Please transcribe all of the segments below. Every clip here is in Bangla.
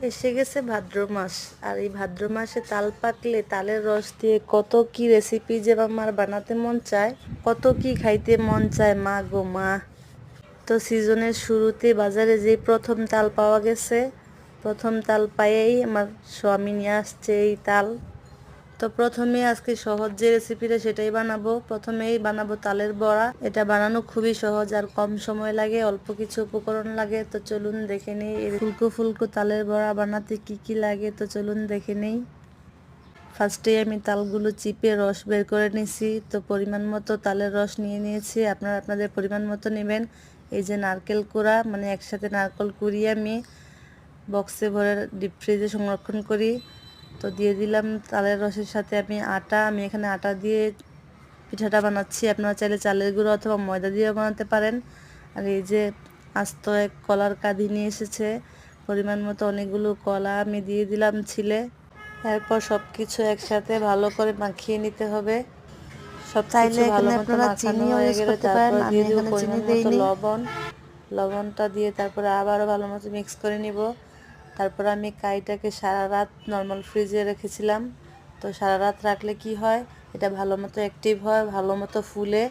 এসে গেছে ভাদ্র মাস, আর এই ভাদ্র মাসে তাল পাকলে তালের রস দিয়ে কত কি রেসিপি যে আমার বানাতে মন চায়, কত কি খাইতে মন চায় মা গো মা। তো সিজনের শুরুতে বাজারে যে প্রথম তাল পাওয়া গেছে, প্রথম তাল পাইয়েই আমার স্বামী নিয়ে আসছে এই তাল। তো প্রথমে আজকে সহজ যে রেসিপিটা সেটাই বানাবো। প্রথমেই বানাবো তালের বড়া। এটা বানানো খুবই সহজ আর কম সময় লাগে, অল্প কিছু উপকরণ লাগে। তো চলুন দেখে নেই এই ফুলকো ফুলকো তালের বড়া বানাতে কি কি লাগে। তো চলুন দেখে নেই। ফার্স্টেই আমি তালগুলো চিপে রস বের করে নিয়েছি। তো পরিমাণ মতো তালের রস নিয়ে নিয়েছি, আপনারা আপনাদের পরিমাণ মতো নেবেন। এই যে নারকেল কোড়া, মানে একসাথে নারকেল কুড়িয়ে আমি বক্সে ভরে ডিপ ফ্রিজে সংরক্ষণ করি। তো দিয়ে দিলাম তালের রসের সাথে আমি আটা। আমি এখানে আটা দিয়ে পিঠাটা বানাচ্ছি, আপনারা চাইলে চালের গুঁড়ো অথবা ময়দা দিয়েও বানাতে পারেন। আর এই যে আস্ত এক কলার কাঁদি নিয়ে এসেছে, পরিমাণ মতো অনেকগুলো কলা আমি দিয়ে দিলাম ছিলে। এরপর সব কিছু একসাথে ভালো করে মাখিয়ে নিতে হবে। সব কিছু ভালো মতো মাখানো হয়ে গেলে তারপর দিয়ে দিব পরিমাণ মতো লবণ। লবণটা দিয়ে তারপরে আবারও ভালো মতো মিক্স করে নিব। তারপর আমি কাইটাকে সারা রাত নর্মাল ফ্রিজে রেখেছিলাম। তো সারা রাত রাখলে কি হয়, এটা ভালো মতো অ্যাক্টিভ হয়, ভালো মতো ফুলে।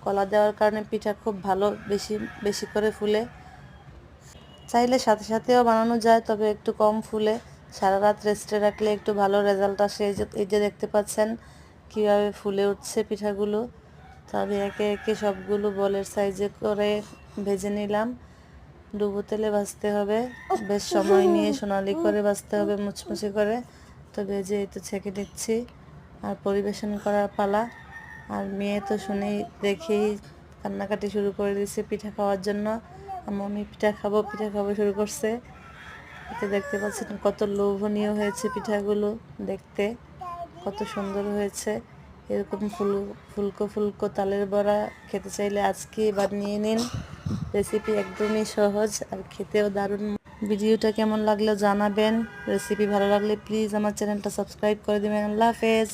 কলা দেওয়ার কারণে পিঠা খুব ভালো বেশি বেশি করে ফুলে। চাইলে সাথে সাথেও বানানো যায়, তবে একটু কম ফুলে। সারা রাত রেস্টে রাখলে একটু ভালো রেজাল্ট আসে। এই যে দেখতে পাচ্ছেন কীভাবে ফুলে উঠছে পিঠাগুলো। তো আমি একে একে সবগুলো বলের সাইজে করে ভেজে নিলাম। ডুবো তেলে ভাজতে হবে, বেশ সময় নিয়ে সোনালি করে ভাজতে হবে, মুচমুচে করে। তো ভেজে এই তো ছেঁকে নিচ্ছি, আর পরিবেশন করার পালা। আর মেয়ে তো শুনেই দেখেই কান্নাকাটি শুরু করে দিয়েছে পিঠা খাওয়ার জন্য। আমি পিঠা খাবো পিঠা খাবো শুরু করছে। এতে দেখতে পাচ্ছেন কত লোভনীয় হয়েছে পিঠাগুলো দেখতে, কত সুন্দর হয়েছে। এরকম ফুলকো ফুলকো তালের বড়া খেতে চাইলে আজকে বানিয়ে নিন। রেসিপি একদমই সহজ আর খেতেও দারুণ। ভিডিওটা কেমন লাগলো জানাবেন। রেসিপি ভালো লাগলে প্লিজ আমার চ্যানেলটা সাবস্ক্রাইব করে দেবেন। আল্লাহ হাফেজ।